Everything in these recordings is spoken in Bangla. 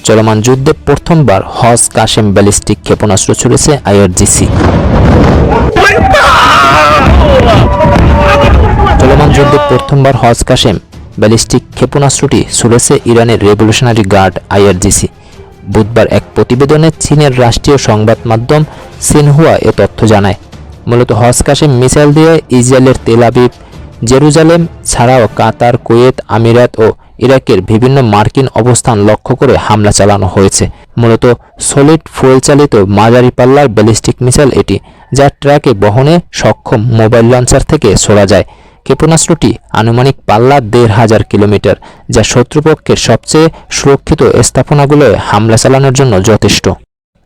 চলমান যুদ্ধে প্রথমবার হজ কাশেম ব্যালিস্টিক ক্ষেপণাস্ত্র ছুড়েছে আইআরজিসি। চলমান যুদ্ধে প্রথমবার হজ কাশেম ব্যালিস্টিক ক্ষেপণাস্ত্রটি ছুড়েছে ইরানের রেভলিউশনারি গার্ড আইআরজিসি। বুধবার এক প্রতিবেদনে চীনের রাষ্ট্রীয় সংবাদ মাধ্যম সিনহুয়া এ তথ্য জানায়। মূলত হজ কাশেম মিসাইল দিয়ে ইসরায়েলের তেল আবিব, জেরুজালেম ছাড়াও কাতার, কুয়েত, আমিরাত ও ইরাকের বিভিন্ন মার্কিন অবস্থান লক্ষ্য করে হামলা চালানো হয়েছে। মূলত সলিড ফুয়েল চালিত মাঝারি পাল্লার ব্যালিস্টিক মিসাইল এটি, যা ট্র্যাকে বহনে সক্ষম মোবাইল লঞ্চার থেকে ছোড়া যায়। ক্ষেপণাস্ত্রটি আনুমানিক পাল্লা ১৫০০ কিলোমিটার, যা শত্রুপক্ষের সবচেয়ে সুরক্ষিত স্থাপনাগুলোয় হামলা চালানোর জন্য যথেষ্ট।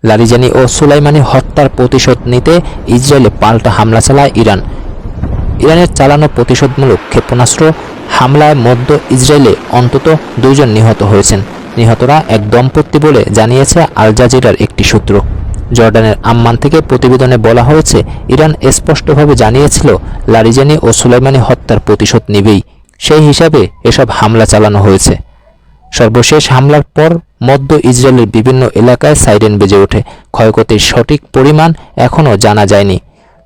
লারিজানি ও সুলাইমানি হত্যার প্রতিশোধ নিতে ইসরায়েলে পাল্টা হামলা চালায় ইরান। ইরানের চালানো প্রতিশোধমূলক ক্ষেপণাস্ত্র হামলায় মধ্য ইসরায়েলে অন্তত ২ জন নিহত হয়েছেন। নিহতরা এক দম্পতি বলে জানিয়েছে আল জাজিরার একটি সূত্র। জর্ডানের আম্মান থেকে প্রতিবেদনে বলা হয়েছে, ইরান স্পষ্টভাবে জানিয়েছিল লারিজানি ও সুলাইমানি হত্যার প্রতিশোধ নেবেই, সেই হিসাবে এসব হামলা চালানো হয়েছে। সর্বশেষ হামলার পর মধ্য ইসরায়েলের বিভিন্ন এলাকায় সাইরেন বেজে ওঠে। ক্ষয়ক্ষতির সঠিক পরিমাণ এখনও জানা যায়নি।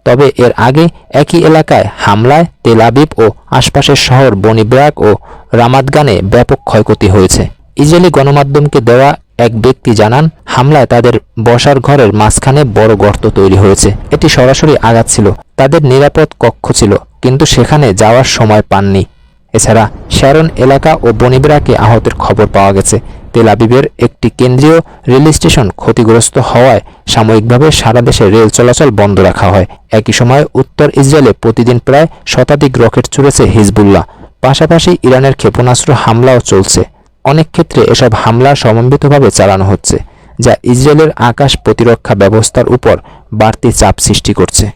তবে এর আগে একই এলাকায় হামলায় তেল আবিব ও আশপাশের শহর বনি ব্রাক ও রামাত গানে ব্যাপক ক্ষয়ক্ষতি হয়েছে। ইসরায়েলি গণমাধ্যমকে দেওয়া এক ব্যক্তি জানান, হামলায় তাদের বসার ঘরের মাঝখানে বড় গর্ত তৈরি হয়েছে। এটি সরাসরি আঘাত ছিল। তাদের নিরাপদ কক্ষ ছিল, কিন্তু সেখানে যাওয়ার সময় পাননি। এছাড়া শ্যারন এলাকা ও বনি ব্রাকে আহতের খবর পাওয়া গেছে। তেল আবিবের একটি কেন্দ্রীয় রেল স্টেশন ক্ষতিগ্রস্ত হওয়ায় সাময়িকভাবে সারা দেশে রেল চলাচল বন্ধ রাখা হয়। একই সময়ে উত্তর ইসরায়েলে প্রতিদিন প্রায় শতাধিক রকেট ছুড়েছে হিজবুল্লাহ। পাশাপাশি ইরানের ক্ষেপণাস্ত্র হামলাও চলছে। অনেক ক্ষেত্রে এসব হামলা সমন্বিতভাবে চালানো হচ্ছে, যা ইসরায়েলের আকাশ প্রতিরক্ষা ব্যবস্থার উপর বাড়তি চাপ সৃষ্টি করছে।